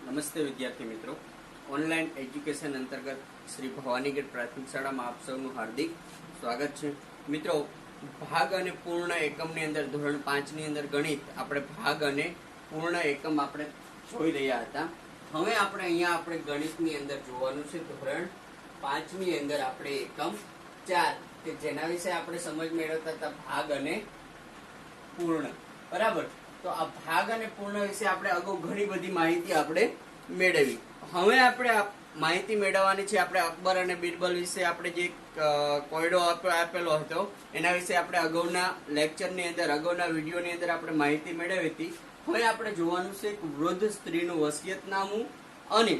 નમસ્તે વિદ્યાર્થી મિત્રો, ઓનલાઈન એજ્યુકેશન અંતર્ગત શ્રી ભવાનીગઢ પ્રાથમિક શાળામાં આપ સૌનું હાર્દિક સ્વાગત છે. મિત્રો, ભાગ અને પૂર્ણ એકમની અંદર ધોરણ 5 ની અંદર ગણિત આપણે ભાગ અને પૂર્ણ એકમ આપણે જોઈ રહ્યા હતા. હવે આપણે ગણિતની અંદર જોવાનું છે ધોરણ 5 ની અંદર આપણે એકમ 4 કે જેના વિશે આપણે સમજ મેળવતા હતા ભાગ અને પૂર્ણ. બરાબર, તો આ ભાગ અને પૂર્ણ વિશે આપણે અગાઉ ઘણી બધી માહિતી આપણે મેળવી. હવે આપણે માહિતી મેળવવાની છે આપણે અકબર અને બિરબલ વિશે. આપણે જે કોયડો આપેલો હતો એના વિશે આપણે અગાઉના લેક્ચરની અંદર, અગાઉના વિડીયોની અંદર આપણે માહિતી મેળવી હતી. હવે આપણે જોવાનું છે વૃદ્ધ સ્ત્રીનું વસિયતનામું અને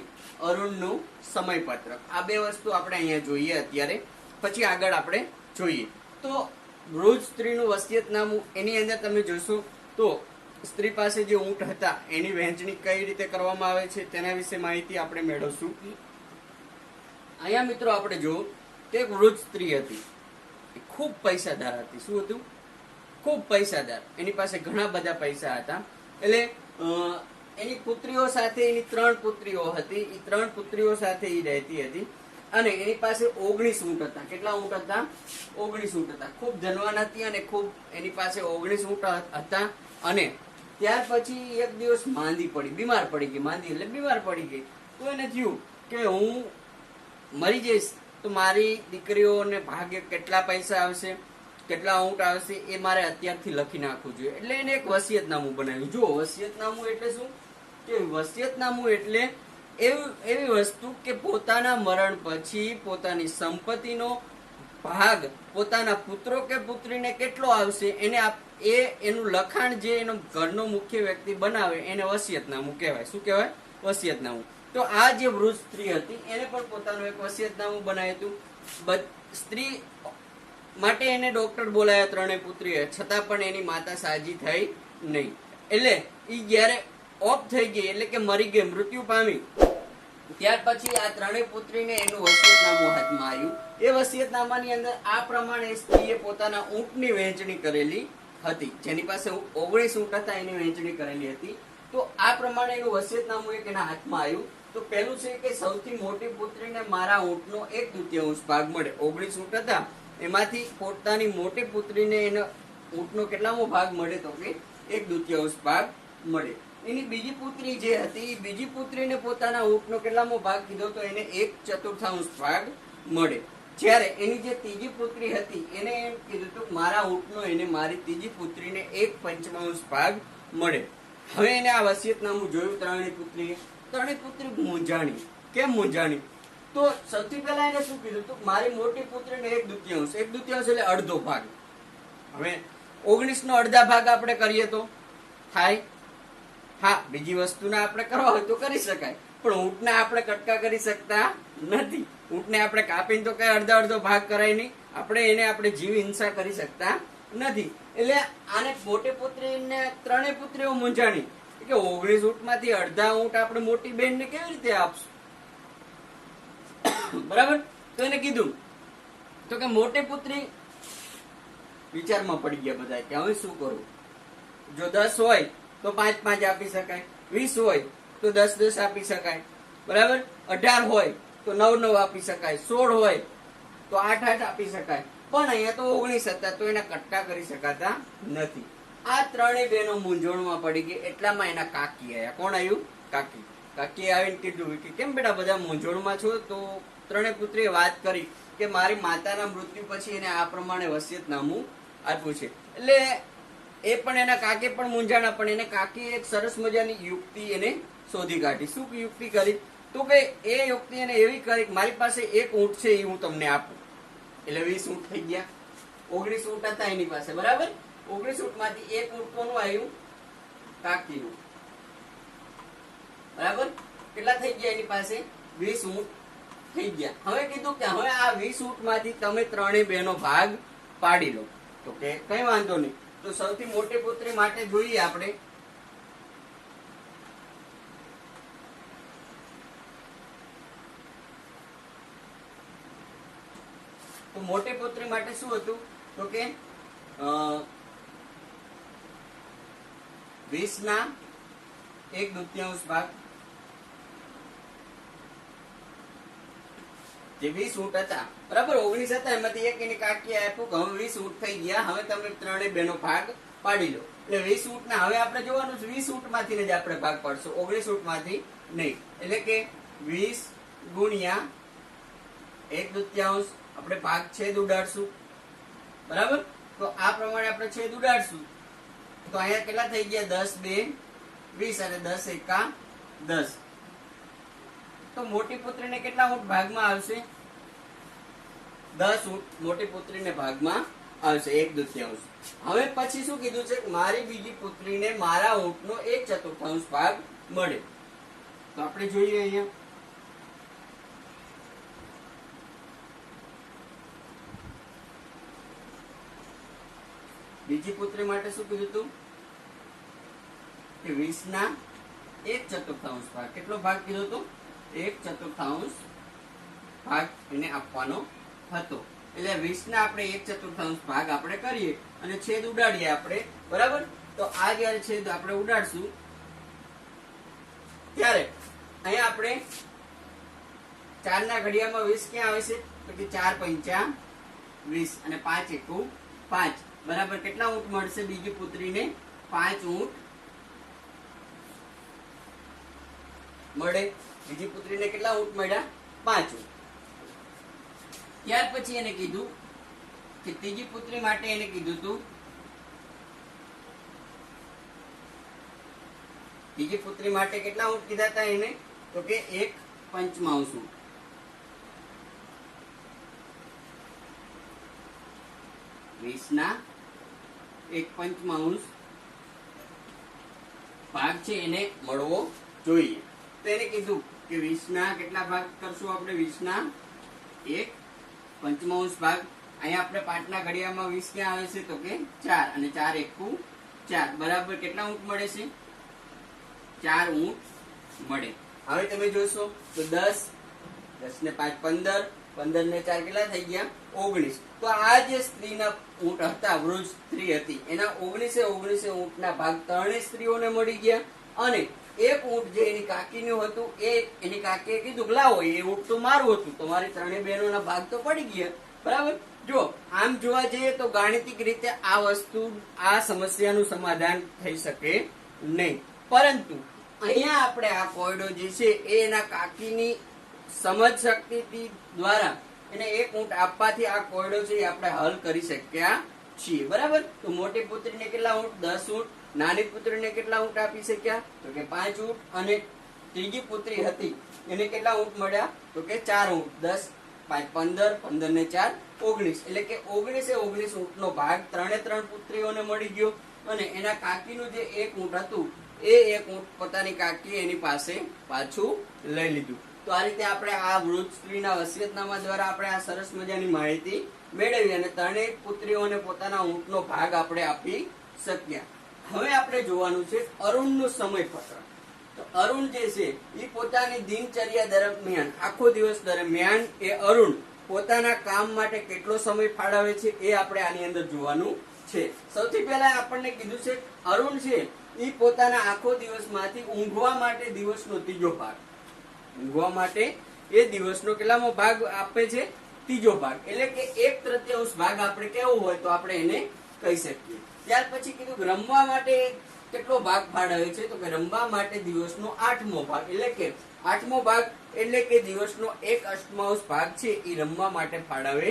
અરુણનું સમયપત્રક. આ બે વસ્તુ આપણે અહીંયા જોઈએ અત્યારે, પછી આગળ આપણે જોઈએ. તો વૃદ્ધ સ્ત્રીનું વસિયતનામું, એની અંદર તમે જોશો તો સ્ત્રી પાસે જે ઊંટ હતા એની વહેંચણી કઈ રીતે કરવામાં આવે છે તેના વિશે માહિતી આપણે મેળવશું. અહીંયા મિત્રો આપણે જોયું કે એક વૃદ્ધ સ્ત્રી હતી, ખૂબ પૈસાદાર હતી. શું હતું? ખૂબ પૈસાદાર. એની પાસે ઘણા બધા પૈસા હતા. એટલે એની પુત્રીઓ સાથે, એની 3 પુત્રીઓ હતી, એ 3 પુત્રીઓ સાથે એ રહેતી હતી. અને એની પાસે 19 ઊંટ હતા. કેટલા ઊંટ હતા? 19 ઊંટ હતા. ખૂબ ધનવાન હતી અને ખૂબ એની પાસે 19 ઊંટ હતા. અને ત્યાર પછી એક દિવસ માંદી પડી, બીમાર પડી ગઈ. માંદી એટલે બીમાર પડી ગઈ. તો એને થયું કે હું મરી જઈશ તો મારી દીકરીઓને ભાગ્ય કેટલા પૈસા આવશે, કેટલા ઊંટ આવશે, એ મારે અત્યારથી લખી નાખવું જોઈએ. એટલે એને એક વસિયતનામું બનાવ્યું. જો વસિયતનામું એટલે શું? કે વસિયતનામું એટલે એવી વસ્તુ કે પોતાના મરણ પછી પોતાની સંપત્તિનો ભાગ પોતાના પુત્રો કે પુત્રીને કેટલો આવશે એનું લખાણ જે એનો ઘરનો મુખ્ય વ્યક્તિ બનાવે એને વસિયતનામું કહેવાય. શું કહેવાય? વસિયતનામું. તો આ જે વૃદ્ધ સ્ત્રી હતી એને પણ પોતાનું એક વસિયતનામું બનાવ્યું હતું. સ્ત્રી માટે એને ડોક્ટર બોલાયા 3 પુત્રીએ, છતાં પણ એની માતા સાજી થઈ નહીં. એટલે એ જયારે ઓફ થઈ ગઈ, એટલે કે મરી ગઈ, મૃત્યુ પામી, ત્યાર પછી આ 3 પુત્રીને એનું વસિયતનામું હાથમાં આવ્યું. એ વસિયતનામાની અંદર આ પ્રમાણે સ્ત્રીએ પોતાના ઊંટની વહેંચણી કરેલી હતી. જેની પાસે 19 ઊંટ હતા એની વહેંચણી કરેલી હતી. તો આ પ્રમાણે એનું વસિયતનામું એક એના હાથમાં આવ્યું. તો પહેલું છે કે સૌથી મોટી પુત્રીને મારા ઊંટનો 1/2 ભાગ મળે. 19 ઊંટ હતા, એમાંથી પોતાની મોટી પુત્રીને એનો ઊંટનો કેટલામો ભાગ મળે? તો કે 1/2 ભાગ મળે. એની બીજી પુત્રી જે હતી, બીજી પુત્રીને પોતાના ઊંટનો કેટલામો ભાગ કીધો તો એને 1/4 ભાગ મળે. જ્યારે એની જે ત્રીજી પુત્રી હતી એને એમ કીધું હતું મારા ઊંટનો એને મારી ત્રીજી પુત્રીને 1/5 ભાગ મળે. હવે એને આ વસિયતનામું જોયું 3 પુત્રીએ. 3 પુત્રી મૂંઝાણી. કેમ મૂંઝાણી? તો સૌથી પહેલા એને શું કીધું હતું? મારી મોટી પુત્રીને 1/2 એટલે અડધો ભાગ. હવે 19 નો અડધા ભાગ આપણે કરીએ તો થાય? હા, બીજી વસ્તુના આપણે કરવા હોય તો કરી શકાય, પણ ઊંટને આપણે કટકા કરી શકતા નથી. ઊંટને આપણે કાપીને તો કઈ અડધો ભાગ કરાય નહીં. આપણે જીવ હિંસા કરી શકતા નથી. એટલે આને મોટી પુત્રીને 3 પુત્રીઓ મૂંઝાણી કે 19 ઊંટમાંથી અડધા ઊંટ આપણે મોટી બહેનને કેવી રીતે આપશું? બરાબર. તો એને કીધું તો કે મોટી પુત્રી વિચારમાં પડી ગયા બધા કે હવે શું કરું? જો 10 હોય તો 5 આપી શકાય, 20 હોય તો 10 આપી શકાય, બરાબર, 18 હોય તો 9 આપી શકાય, 16 હોય તો 8 આપી શકાય. પણ અહીંયા તો 19 હતા તો એના કટકા કરી શકાતા નથી. આ 3 બહેનો મૂંઝવણમાં પડી ગઈ. એટલામાં એના કાકી આવ્યા. કોણ આવ્યું? કાકી. કાકીએ આવીને કીધું કે કેમ બેટા બધા મૂંઝવણમાં છો? તો 3 પુત્રીએ વાત કરી કે મારી માતાના મૃત્યુ પછી એને આ પ્રમાણે વસિયતનામું આપ્યું છે. એટલે એ પણ એના કાકી પણ મૂંઝાણા. પણ એને કાકી એક સરસ મજાની યુક્તિ એને શોધી કાઢી. શું યુક્તિ કરી? તો કે એ યુક્તિ એને એવી કરી, મારી પાસે 1 ઊંટ છે એ હું તમને આપું. એટલે 20 ઊંટ થઈ ગયા. 19 ઊંટ હતા એની પાસે, બરાબર. 19 ઊંટ માંથી 1 ઊંટ કોનું આવ્યું? કાકીનું. બરાબર. કેટલા થઈ ગયા એની પાસે? 20 ઊંટ થઈ ગયા. હવે કીધું કે હવે આ 20 ઊંટ માંથી તમે 3 બહેનો ભાગ પાડી લો. તો કે કઈ વાંધો નહીં. તો સૌથી મોટી પુત્રી માટે જોઈએ આપણે. તો મોટી પુત્રી માટે શું હતું? તો કે 20 ના 1/2 ભાગ જે 20 ઊંટ હતા બરાબર, 19 હતા, એમાંથી એક એની કાકી આપ્યું કે હવે 20 ઊંટ થઈ ગયા, હવે તમે ત્રણેય બહેનો ભાગ પાડી લો. એટલે 20 ઊંટના હવે આપણે જોવાનું છે 20 ઊંટમાંથી જ આપણે ભાગ પાડશું, 19 ઊંટમાંથી નહીં. એટલે કે 20 ગુણ્યા 1/2 આપણે ભાગ છેદ ઉડાડશું બરાબર. તો આ પ્રમાણે આપણે છેદ ઉડાડશું તો અહીંયા કેટલા થઈ ગયા 10 2 20 અને 10 એકા 10. તો મોટી પુત્રીને કેટલા ઊંટ ભાગમાં આવશે? 10 ઊંટ મોટી પુત્રીને ભાગમાં આવશે, 1/2. હવે પછી શું કીધું છે? મારી બીજી પુત્રીને મારા ઊંટનો 1/4 ભાગ મળે. તો આપણે જોઈએ અહીંયા બીજી પુત્રી માટે શું કીધું હતું કે 20 ના 1/4 ભાગ. કેટલો ભાગ કીધો હતો? 1/4 ભાગ એને આપવાનો હતો. એટલે 20 ના આપણે 1/4 ભાગ આપણે કરીએ અને છેદ ઉડાડીએ આપણે બરાબર. તો આ જયારે છેદ આપણે ઉડાડશું ત્યારે અહીંયા આપણે 4 ના ઘડિયામાં 20 ક્યાં આવે છે? તો કે 4 પંચા 20 અને 5 એકુ 5 બરાબર. કેટલા ઊંટ મળશે બીજી પુત્રીને? 5 ઊંટ મળે. બીજી પુત્રીને કેટલા ઊંટ મળ્યા? 5 ઊંટ. ત્યાર પછી એને કીધું કે ત્રીજી પુત્રી માટે એને કીધું હતું, ત્રીજી પુત્રી માટે કેટલા ઊંટ કીધા હતા એને? તો કે 1/5 ઊંટ. 20 ના 1/5 ભાગ છે એને મળવો જોઈએ. તો એને કીધું કે 20 ના કેટલા ભાગ કરશું આપણે? 20 ના 1/5 ભાગ. અહીંયા આપણે 5 ના ઘડિયામાં 20 ક્યાં આવે છે? તો કે 4 અને 4 એકુ 4 બરાબર. કેટલા ઊંટ મળે છે? 4 ઊંટ મળે. હવે તમે જોશો તો 10 10 ને 5 15 15 ને 4 કેટલા થઈ ગયા? 19. તો આ જે સ્ત્રીના ઊંટ હતા, વૃદ્ધ સ્ત્રી હતી, એના 19 ઊંટના ભાગ ત્રણેય સ્ત્રીઓને મળી ગયા. અને એક ઊંટ જે એની કાકીનું હતું એ એની કાકીએ કીધું લાવો એ ઊંટ તો મારું હતું, તમારી ત્રણેય બહેનોના ભાગ તો પડી ગયા બરાબર. જો આમ જોવા જઈએ તો ગાણિતિક રીતે આ વસ્તુ આ સમસ્યાનું સમાધાન થઈ શકે નહીં. પરંતુ અહીંયા આપણે આ કોયડો જે છે એ એના કાકીની સમજ શક્તિ દ્વારા એને એક ઊંટ આપવાથી આ કોયડો છે એ આપણે હલ કરી શક્યા છીએ બરાબર. તો મોટી પુત્રીને કેટલા ઊંટ? 10 ઊંટ. નાની પુત્રીને કેટલા ઊંટ આપી શક્યા? તો કે 5 ઊંટ. અને ત્રીજી પુત્રી હતી એને કેટલા ઊંટ મળ્યા? તો કે 4 ઊંટ. 10 5 15 15 ને 4 19. એટલે કે 19 ઊંટનો ભાગ ત્રણે પુત્રીઓને મળી ગયો. અને એના કાકીનું જે એક ઊંટ હતું એ એક ઊંટ પોતાની કાકી એની પાસે પાછું લઈ લીધું. તો આ રીતે આપણે આ વૃદ્ધ સ્ત્રીના વસિયતનામા દ્વારા આપણે આ સરસ મજાની માહિતી મેળવી અને ત્રણેય પુત્રીઓને પોતાના ઊંટનો ભાગ આપણે આપી શક્યા. હવે આપણે જોવાનું છે અરુણનું સમયપત્રક. તો અરુણ જે છે એ પોતાની દિનચર્યા દરમિયાન આખો દિવસ દરમિયાન એ અરુણ પોતાના કામ માટે કેટલો સમય ફાળવે છે એ આપણે આની અંદર જોવાનું છે. સૌથી પહેલા આપણને કીધું છે અરુણ છે એ પોતાના આખો દિવસમાંથી ઊંઘવા માટે દિવસનો ત્રીજો ભાગ, ઊંઘવા માટે એ દિવસનો કેટલામો ભાગ આપે છે? ત્રીજો ભાગ. એટલે કે 1/3 ભાગ આપણે કેવો હોય તો આપણે એને કહી શકીએ. ત્યાર પછી કીધું રમવા માટે કેટલો ભાગ ફાળવે છે? તો કે રમવા માટે દિવસનો 8મો ભાગ. એટલે કે 8મો ભાગ એટલે કે દિવસનો 1/8 ભાગ છે એ રમવા માટે ફાળવે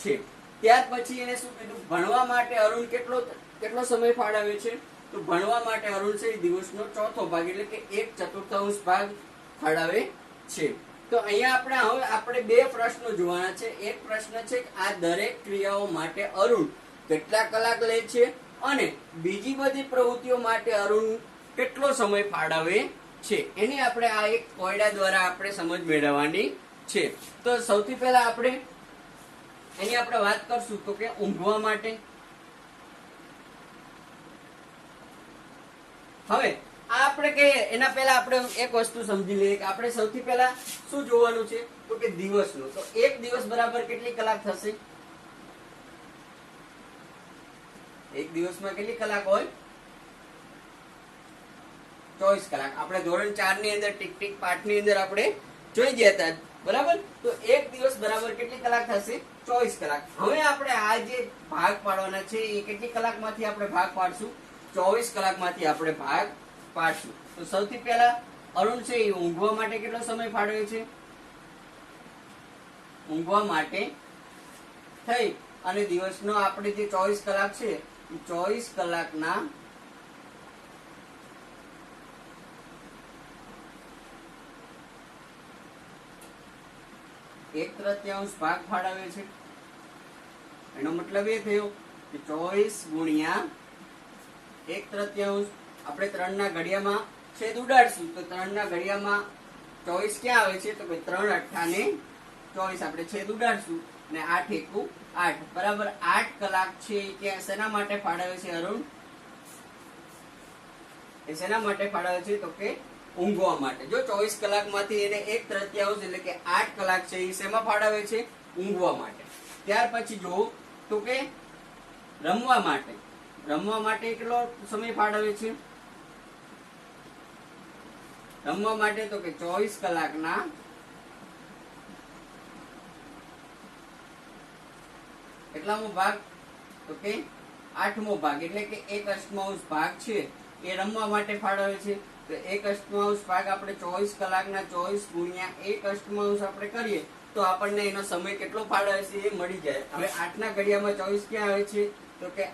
છે. ત્યાર પછી એને શું કીધું? ભણવા માટે અરુણ કેટલો સમય ફાળવે છે? તો ભણવા માટે અરુણ છે દિવસનો 4થો ભાગ એટલે કે 1/4 ભાગ ફાળવે છે. તો અહીંયા આપણે બે પ્રશ્નો જોવાના છે. એક પ્રશ્ન છે કે આ દરેક ક્રિયાઓ માટે અરુણ કેટલા કલાક લે છે અને બીજી બધી પ્રવૃત્તિઓ માટે અરુણ કેટલો સમય ફાળવે છે, એની આપણે આ એક કોયડા દ્વારા આપણે સમજ મેળવવાની છે. તો સૌથી પહેલા આપણે એની આપણે વાત કરશું તો કે ઊંઘવા માટે. હવે આપણે કહીએ એના પહેલા આપણે એક વસ્તુ સમજી લઈએ કે આપણે સૌથી પહેલા શું જોવાનું છે? તો કે દિવસનું. તો એક દિવસ બરાબર કેટલી કલાક થશે? એક દિવસમાં કેટલી કલાક હોય? 24 કલાક. આપણે ધોરણ 4 ની અંદર ટીક ટીક પાઠ ની અંદર આપણે જોઈ ગયા હતા બરાબર. તો એક દિવસ બરાબર કેટલી કલાક થશે? 24 કલાક. હવે આપણે આ જે ભાગ પાડવાના છે એ કેટલી કલાકમાંથી આપણે ભાગ પાડશું? 24 કલાકમાંથી આપણે ભાગ પાડશું. તો સૌથી પહેલા અરુણ છે એ ઊંઘવા માટે કેટલો સમય ફાળવે છે? ઊંઘવા માટે થઈ અને દિવસનો આપણે જે 24 કલાક છે એ 24 કલાકના 1/3 ભાગ ફાળવે છે. એનો મતલબ એ થયો કે 24 ગુણ્યા 1/3. આપણે 3 ના ઘડિયામાં છેદ ઉડાડશું તો 3 ના ઘડિયામાં 24 ક્યાં આવે છે? તો કે 3 અઠ્ઠાને 24 આપણે છેદ ઉડાડશું અને 8 એકુ 8 બરાબર 8 કલાક છે એ ક્યાં શેના માટે ફાળવે છે અરુણ? એ શેના માટે ફાળવે છે? તો કે ઊંઘવા માટે. જો 24 કલાકમાંથી એને 1/3 એટલે કે 8 કલાક છે એ શેમાં ફાળવે છે? ઊંઘવા માટે. ત્યાર પછી જો તો કે રમવા માટે. રમવા માટે કેટલો સમય ફાળવે છે? રમવા માટે તો કે 24 કલાકના કેટલામો ભાગ? તો કે 8મો ભાગ એટલે કે 1/8 ભાગ છે એ રમવા માટે ફાળવે છે. તો 1/8 ભાગ આપણે 24 કલાકના 24 ગુણ્યા 1/8 આપણે કરીએ તો આપણને એનો સમય કેટલો ફાળવે છે એ મળી જાય. હવે 8 ના ઘડિયામાં 24 ક્યાં આવે છે? તો કે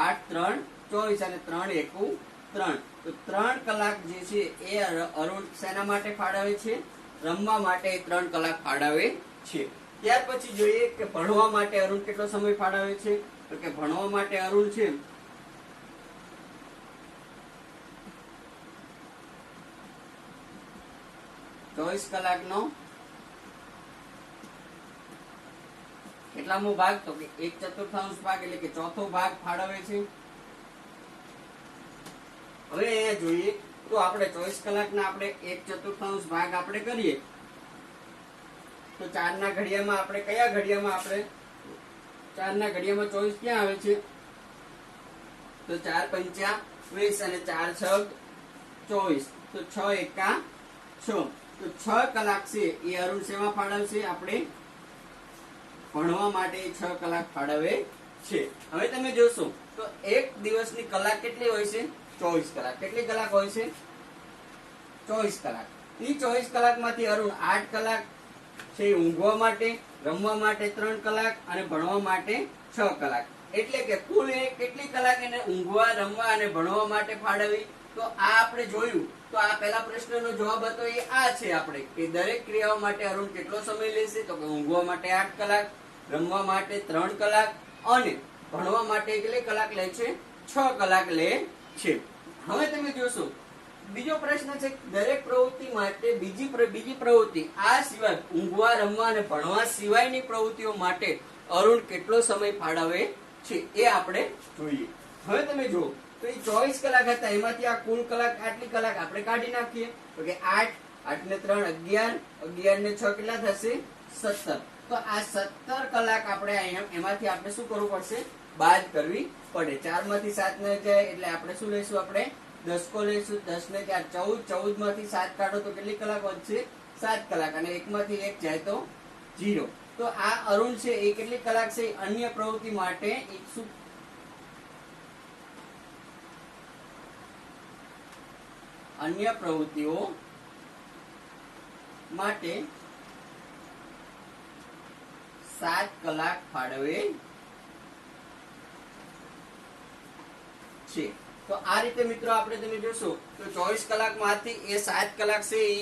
8 3 24 અને 3 એકુ 3. તો 3 કલાક જે છે એ અરુણ શેના માટે ફાળવે છે? રમવા માટે 3 કલાક ફાળવે છે. ત્યાર પછી જોઈએ કે ભણવા માટે અરુણ કેટલો સમય ફાળવે છે? તો કે ભણવા માટે અરુણ છે 24 કલાકનો કેટલામો ભાગ? તો કે 1/4 ભાગ એટલે કે ચોથો ભાગ ફાળવે છે. હવે અહીંયા જોઈએ તો આપણે 24 કલાકના આપણે 1/4 ભાગ આપણે કરીએ તો 4 ના ઘડિયામાં આપણે કયા ઘડિયામાં આપણે 4 ના ઘડિયામાં 24 ક્યાં આવે છે? તો 4 પંચા 20 અને 4 છગ 24. તો 6 એકા 6. તો 6 કલાક છે એ અરુણ શેમાં ફાળવશે? આપણે ભણવા માટે 6 કલાક ફાળવે છે. હવે તમે જોશો તો એક દિવસની કલાક કેટલી હોય છે? 24 કલાક. કેટલી કલાક હોય છે? 24 કલાક. એ 24 કલાકમાંથી અરુણ 8 કલાક છે ઊંઘવા માટે, રમવા માટે 3 કલાક અને ભણવા માટે 6 કલાક. એટલે કે કુલ કેટલી કલાક એને ઊંઘવા, રમવા અને ભણવા માટે ફાળવી? તો આ આપણે જોયું. તો આ પહેલા પ્રશ્નનો જવાબ હતો એ આ છે આપણે કે દરેક ક્રિયાઓ માટે અરુણ કેટલો સમય લેશે? તો કે ઊંઘવા માટે 8 કલાક, રમવા માટે 3 કલાક અને ભણવા માટે કેટલી કલાક લે છે? 6 કલાક લે છે. હવે તમે જોશો બીજો પ્રશ્ન છે દરેક પ્રવૃત્તિ માટે બીજી પ્રવૃત્તિ આ સિવાય ઊંઘવા, રમવા અને ભણવા સિવાયની પ્રવૃત્તિઓ માટે અરુણ કેટલો સમય ફાળવે છે એ આપણે જોઈએ. હવે તમે જુઓ તો એ 24 કલાક હતા એમાંથી આ કુલ કલાક આટલી કલાક આપણે કાઢી નાખીએ તો કે 8 8 ને 3 11 11 ને 6 કેટલા થશે? 17. તો આ 17 કલાક આપણે એમાંથી આપણે શું કરવું પડશે? બાદ કરવી પડે. 4 માંથી 7 ન જાય એટલે આપણે શું લઈશું? આપણે 10 કો લઈશું. 10 ને 4 14. 14 માંથી 7 કાઢો તો કેટલી કલાક વધશે? 7 કલાક. અને 1 માંથી 1 જાય તો 0. તો આ અરુણ છે એ કેટલી કલાક છે અન્ય પ્રવૃત્તિ માટે અન્ય પ્રવૃત્તિઓ માટે 7 કલાક ફાળવે છે. તો આ રીતે મિત્રો આપણે તમે જોશો તો 24 કલાકમાંથી એ 7 કલાક છે એ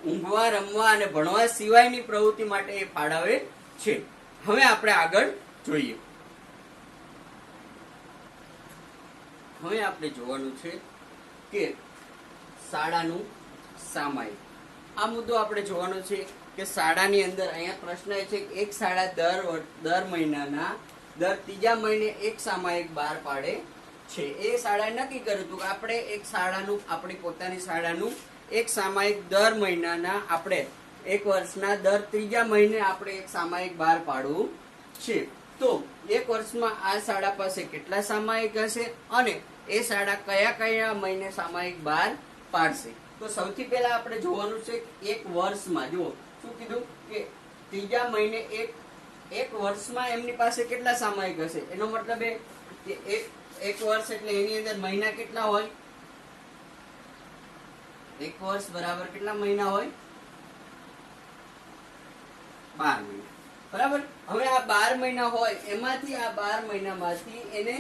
ઊંઘવા, રમવા અને ભણવા સિવાયની પ્રવૃત્તિ માટે એ ફાળવે છે. હવે આપણે આગળ જોઈએ. હવે આપણે જોવાનું છે કે શાળાનું સામાયિક. આ મુદ્દો આપણે જોવાનો છે કે શાળાની અંદર અહીંયા પ્રશ્ન એ છે કે એક શાળા દર મહિનાના દર ત્રીજા મહિને એક સામાયિક બહાર પાડે છે. એ શાળાએ નક્કી કર્યું હતું કે આપણે એક શાળાનું, આપણી પોતાની શાળાનું એક સામાયિક દર મહિનાના આપણે એક વર્ષના દર ત્રીજા મહિને આપણે એક સામાયિક બહાર પાડવું છે. તો એક વર્ષમાં આ શાળા પાસે કેટલા સામાયિક હશે અને એ શાળા કયા કયા મહિને સામાયિક બહાર પાડશે તો સૌથી પહેલા આપણે જોવાનું છે એક વર્ષમાં. જુઓ શું કીધું કે ત્રીજા મહિને એક વર્ષમાં એમની પાસે કેટલા સામાયિક હશે. એનો મતલબ એ કે એક વર્ષ એટલે એની અંદર મહિના કેટલા હોય? એક વર્ષ બરાબર કેટલા મહિના હોય? 12 મહિના. બરાબર. હવે આ 12 મહિના હોય એમાંથી આ 12 મહિનામાંથી એને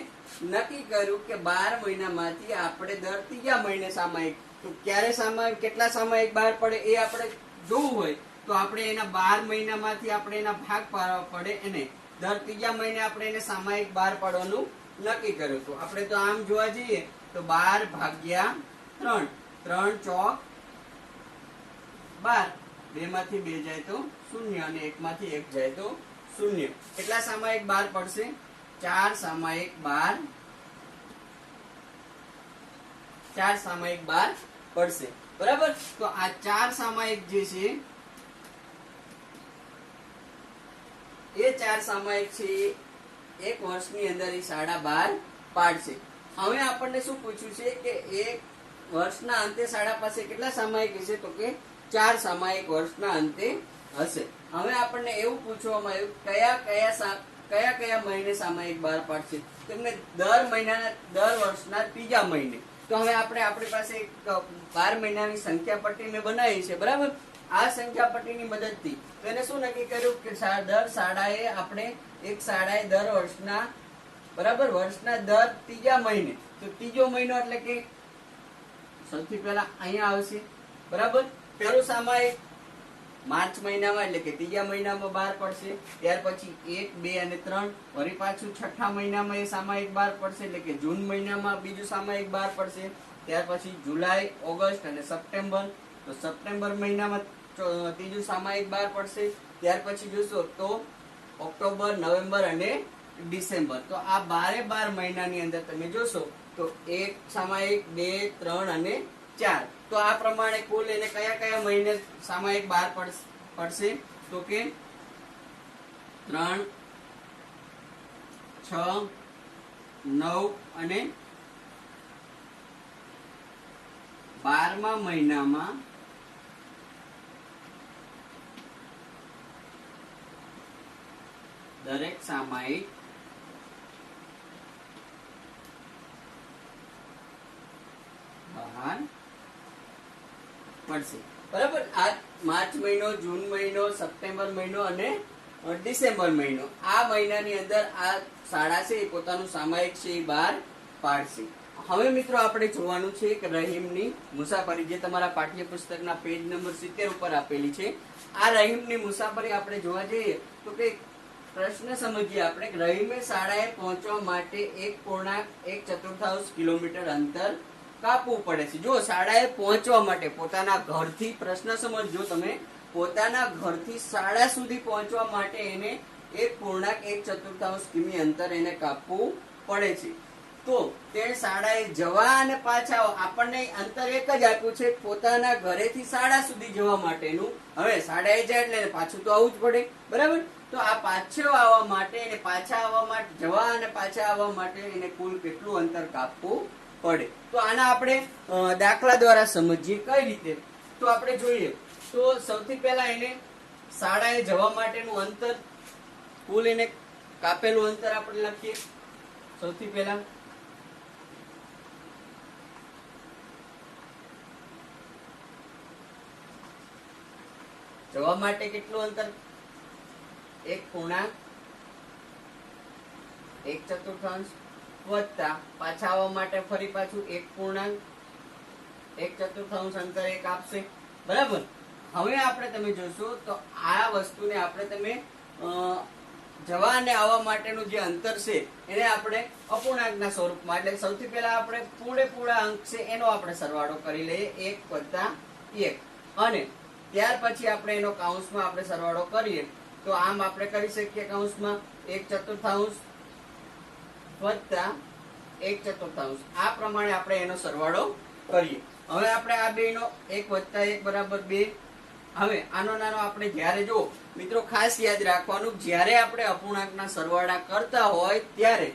નક્કી કર્યું કે 12 મહિનામાંથી આપણે દર ત્રીજા મહિને સામાયિક, તો ક્યારે સામાયિક, કેટલા સામાયિક બહાર પડે એ આપણે જોવું હોય તો આપણે એના 12 મહિનામાંથી આપણે એના ભાગ પાડવા પડે. એને દર ત્રીજા મહિને આપણે એને સામાયિક બહાર પાડવાનું નક્કી કર્યું હતું. આપણે તો આમ જોવા જઈએ તો 12 ભાગ્યા 3, 3 ચોક 12, 2 માંથી 2 જાય તો 0 અને 1 માંથી 1 જાય તો 0. કેટલા સામાયિક બહાર પડશે? 4 સામાયિક બહાર, 4 સામાયિક બહાર પડશે. બરાબર. તો આ 4 સામાયિક જે છે એ 4 સામાયિક છે એક વર્ષની અંદર એ શાળા બહાર પાડશે. હવે આપણને શું પૂછ્યું છે કે એક વર્ષના અંતે શાળા પાસે કેટલા સામાયિક હશે? તો કે 4 સામાયિક વર્ષના અંતે હશે. હવે આપણને એવું પૂછવામાં આવ્યું કયા કયા મહિને સામાયિક બહાર પાડશે? તેમને દર વર્ષના ત્રીજા મહિને. તો હવે આપણી પાસે 12 મહિનાની સંખ્યા પટ્ટી મેં બનાવી છે. બરાબર. આ સંખ્યા પટ્ટીની મદદથી તો એને શું નક્કી કર્યું કે દર શાળાએ દર વર્ષના, બરાબર, વર્ષના દર ત્રીજા મહિને. તો ત્રીજો મહિનો એટલે કે સૌથી પહેલા અહીંયા આવશે. બરાબર. પેલું સામાયિક માર્ચ મહિનામાં એટલે કે ત્રીજા મહિનામાં બહાર પડશે. ત્યાર પછી 1, 2 અને 3 વળી પાછું છઠ્ઠા મહિનામાં એ સામાયિક બહાર પડશે એટલે કે જૂન મહિનામાં બીજું સામાયિક બહાર પડશે. ત્યાર પછી જુલાઈ, ઓગસ્ટ અને સપ્ટેમ્બર, તો સપ્ટેમ્બર મહિનામાં ત્રીજું સામાયિક બહાર પડશે. ત્યાર પછી જોશો તો ઓક્ટોબર, નવેમ્બર અને ડિસેમ્બર. તો આ 12 મહિનાની અંદર તમે જોશો તો એક સામાયિક, 2, 3 અને 4. તો આ પ્રમાણે કુલ એને કયા કયા મહિને સામાયિક બહાર પડશે? તો કે 3, 6, 9 અને 12મા મહિનામાં દરેક સામાયિક બહાર પડશે. બરાબર. આ માર્ચ મહિનો, જૂન મહિનો, સપ્ટેમ્બર મહિનો અને ડિસેમ્બર મહિનો, આ મહિનાની અંદર આ શાળા છે એ પોતાનું સામાયિક છે એ બહાર પાડશે. હવે મિત્રો આપણે જોવાનું છે કે રહીમની મુસાફરી, જે તમારા પાઠ્યપુસ્તકના પેજ નંબર 70 ઉપર આપેલી છે. આ રહીમની મુસાફરી આપણે જોવા જઈએ તો કે પ્રશ્ન સમજીએ આપણે. રહીમે શાળાએ પહોંચવા માટે 1.1 કિલોમીટર અંતર કાપવું પડે છે. જો શાળાએ પહોંચવા માટે પોતાના ઘરથી, પ્રશ્ન સમજજો તમે, પોતાના ઘરથી શાળા સુધી પહોંચવા માટે એને 1.1 કિમી અંતર એને કાપવું પડે છે. તો તેને શાળાએ જવા અને પાછા, આપણને અંતર એક જ આપ્યું છે પોતાના ઘરેથી શાળા સુધી જવા માટેનું. હવે શાળાએ જાય એટલે પાછું તો આવવું જ પડે. બરાબર. તો આ પાછો આવવા માટે અને પાછા આવવા માટે, જવા અને પાછા આવવા માટે એને કુલ કેટલું અંતર કાપવું પડે? તો આના આપણે દાખલા દ્વારા સમજીએ. કઈ રીતે? તો આપણે જોઈએ તો સૌથી પહેલા એને શાળાએ જવા માટેનું અંતર, કુલ એને કાપેલું અંતર આપણે લખીએ. સૌથી પહેલા જવા માટે કેટલું અંતર? 1.1 વત્તા પાછા આવવા માટે ફરી પાછું 1.1 અંતર એક આપશે. બરાબર. હવે આપણે તમે જોશો તો આ વસ્તુને આપણે તમે જવા અને આવવા માટેનું જે અંતર છે એને આપણે અપૂર્ણાંકના સ્વરૂપમાં, એટલે સૌથી પહેલા આપણે પૂરેપૂરા અંક છે એનો આપણે સરવાળો કરી લઈએ, 1+1, અને ત્યાર પછી આપણે એનો કૌંસમાં આપણે સરવાળો કરીએ તો આમ આપણે કરી શકીએ. કૌંસમાં 1/4 વત્તા 1/4, આ પ્રમાણે આપણે એનો સરવાળો કરીએ. હવે આપણે આ બેનો 1+1 બરાબર 2. હવે આનો નાનો આપણે જ્યારે, જો મિત્રો ખાસ યાદ રાખવાનું, જ્યારે આપણે અપૂર્ણાંકના સરવાળા કરતા હોય ત્યારે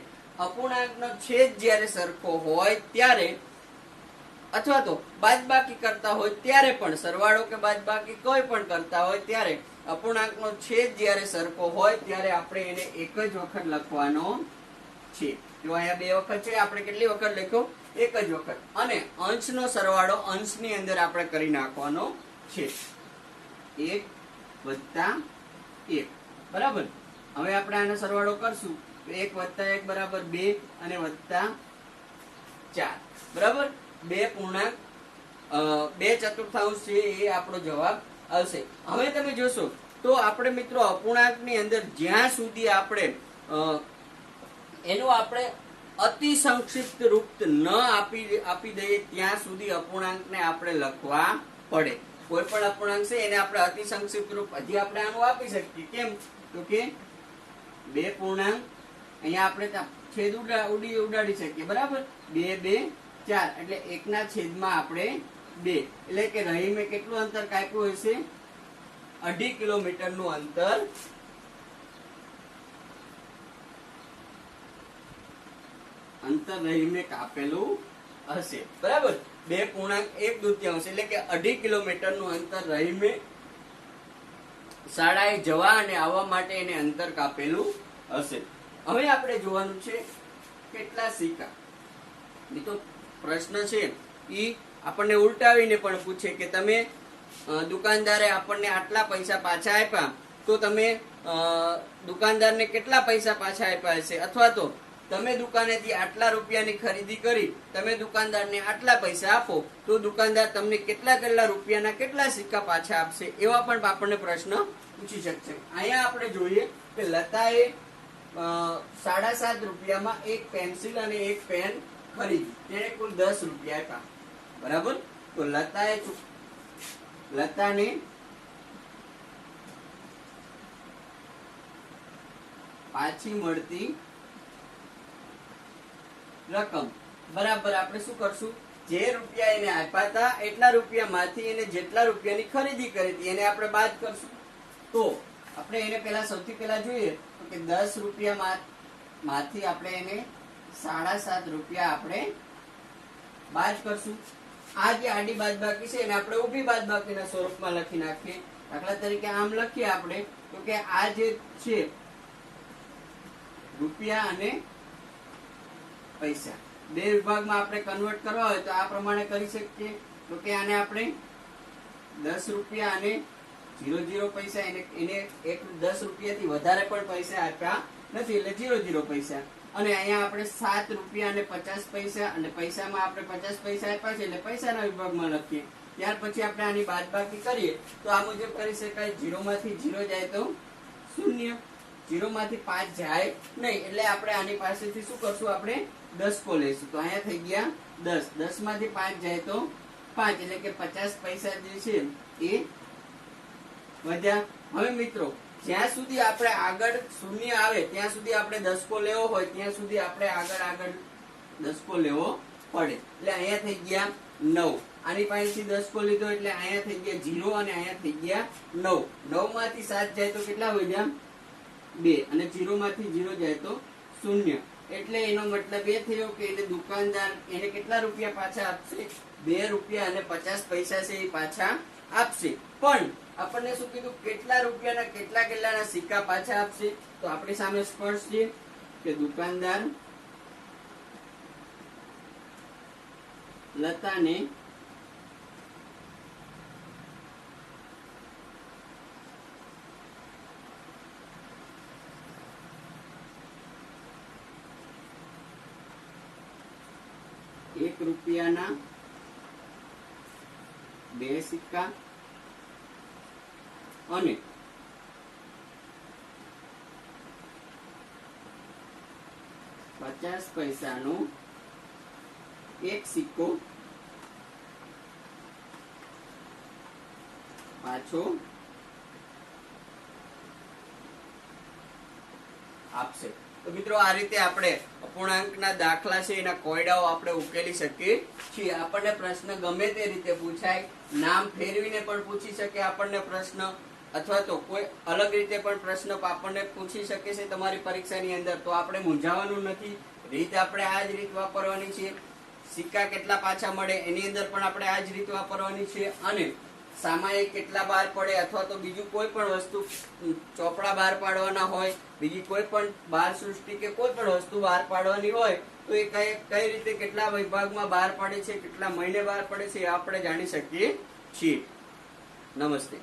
અપૂર્ણાંકનો છેદ જ્યારે સરખો હોય ત્યારે અથવા તો બાદબાકી કરતા હોય ત્યારે પણ, સરવાળો કે બાદબાકી કોઈ પણ કરતા હોય ત્યારે અપૂર્ણાંકનો છેદ જ્યારે સરખો હોય ત્યારે આપણે એને એક જ વખત લખવાનો છે. જો અહીંયા બે વખત છે, આપણે કેટલી વખત લખ્યો? એક જ વખત. અને અંશનો સરવાળો અંશની અંદર આપણે કરી નાખવાનો છે, 1 + 1. બરાબર. હવે આપણે આનો સરવાળો કરશું તો 1 + 1 બરાબર 2 અને +4. બરાબર. 2/4 છે એ આપણો જવાબ આવશે. હવે તમે જોશો તો આપણે મિત્રો અપૂર્ણાંકની અંદર જ્યાં સુધી આપણે એનું આપણે અતિ સંક્ષિપ્ત રૂપ ન આપી દઈએ ત્યાં સુધી અપૂર્ણાંકને આપણે લખવા પડે. કોઈ પણ અપૂર્ણાંક છે એને આપણે અતિ સંક્ષિપ્ત રૂપ હજી આપણે આનું આપી શકીએ. કેમ? તો કે 2 પૂર્ણાંક અહીંયા આપણે છેદ ઉડાડી શકીએ. બરાબર. 2 2 4 એટલે 1 ના છેદમાં આપણે 2 એટલે કે રહીમે કેટલું અંતર કાપ્યું હશે? 2.5 કિલોમીટર નું અંતર રહીમે કાપેલું હશે. બરાબર. 2.1/2 એટલે કે 2.5 કિલોમીટર નું અંતર રહીમે શાળાએ જવા અને આવવા માટે એને અંતર કાપેલું હશે. હવે આપણે જોવાનું છે કેટલા સિક્કા. મિત્રો પ્રશ્ન છે ઈ આપણને ઉલટાવીને પણ પૂછે કે તમે દુકાનદારે આપણને આટલા પૈસા પાછા આપ્યા તો તમે દુકાનદારને કેટલા પૈસા પાછા આપ્યા હશે, અથવા તો તમે દુકાનેથી આટલા રૂપિયાની ખરીદી કરી, તમે દુકાનદારને આટલા પૈસા આપો તો દુકાનદાર તમને કેટલા રૂપિયાના કેટલા સિક્કા પાછા આપશે, એવા પણ આપણને પ્રશ્ન પૂછી શકશે. અહીંયા આપણે જોઈએ કે લતાએ 7.5 રૂપિયામાં એક પેન્સિલ અને એક પેન ખરીદી, તેને કુલ 10 રૂપિયા આપ્યા. બરાબર. તો લતાને પાછી મળતી રકમ બરાબર આપણે શું કરશું? જે રૂપિયા એને આપ્યા હતા એટલા રૂપિયામાંથી એને જેટલા રૂપિયાની ખરીદી કરી હતી એને આપણે બાદ કરશું. તો આપણે એને સૌથી પહેલા જોઈએ કે 10 રૂપિયા માંથી આપણે એને 7.5 રૂપિયા આપણે બાદ કરશું. આ જે આડી બાદબાકી છે એને આપણે ઊભી બાદબાકીના સ્વરૂપમાં લખી નાખીએ. દાખલા તરીકે આમ લખીએ આપણે તો કે આ જે છે રૂપિયા અને પૈસા બે વિભાગમાં આપણે કન્વર્ટ કરવા હોય તો આ પ્રમાણે કરી શકીએ. તો કે આને આપણે 10 રૂપિયા અને 0 પૈસા એને 10 રૂપિયાથી વધારે પણ પૈસા આપ્યા નથી એટલે 0 પૈસા. અને અહીંયા આપણે 7 રૂપિયા અને 50 પૈસા અને પૈસામાં આપણે 50 પૈસા આપ્યા છે એટલે પૈસાના વિભાગમાં લખીએ. ત્યાર પછી આપણે આની બાદબાકી કરીએ તો આ મુજબ કરી શકાય. 0 માંથી 0 જાય તો 0, 0 માંથી 5 જાય નહીં એટલે આપણે આની પાસેથી શું કરશું? આપણે 10 લઈશું. તો અહીંયા થઈ ગયા 10. 10 માંથી 5 જાય તો 5 એટલે કે 50 પૈસા જે છે એ વધ્યા. હવે મિત્રો જ્યાં સુધી આપણે આગળ 0 આવે ત્યાં સુધી આપણે 10 લેવો હોય ત્યાં સુધી આપણે આગળ 10 લેવો પડે. એટલે અહીંયા થઈ ગયા 9. આની પાસેથી 10 લીધો એટલે અહીંયા થઈ ગયા 0 અને અહીંયા થઈ ગયા 9. 9 માંથી 7 જાય તો કેટલા વધ્યા? 2 અને 0 માંથી 0 જાય તો 0. એટલે એનો મતલબ એ થયો કે એને દુકાનદાર એને કેટલા રૂપિયા પાછા આપશે? 2 રૂપિયા અને 50 પૈસા છે એ પાછા આપશે. પણ આપણને શું કીધું? કેટલા રૂપિયાના કેટલાના સિક્કા પાછા આપશે? તો આપણી સામે સ્પષ્ટ છે કે દુકાનદાર લતાને ₹1 2 સિક્કા અને 50 પૈસાનો એક સિક્કો પાછો આપશે. તો મિત્રો આ રીતે આપણે અપૂર્ણાંકના દાખલા છે એના કોયડાઓ આપણે ઉકેલી શકીએ છીએ. આપણને પ્રશ્ન ગમે તે રીતે પૂછાય, નામ ફેરવીને પણ પૂછી શકે આપણને પ્રશ્ન, અથવા તો કોઈ અલગ રીતે પણ પ્રશ્ન આપણને પૂછી શકે છે તમારી પરીક્ષાની અંદર. તો આપણે મૂંઝાવાનું નથી. રીત આપણે આ જ રીત વાપરવાની છે. સિક્કા કેટલા પાછા મળે એની અંદર પણ આપણે આ જ રીત વાપરવાની છે, અને સામાયિક કેટલા બહાર પડે અથવા તો બીજું કોઈ પણ વસ્તુ ચોપડા બહાર પાડવાના હોય, બીજી કોઈ પણ બાર સૃષ્ટિ કે કોઈ પણ વસ્તુ બહાર પાડવાની હોય તો એ કઈ રીતે કેટલા વિભાગમાં બહાર પાડે છે, કેટલા મહિને બહાર પડે છે એ આપણે જાણી શકીએ છીએ. નમસ્તે.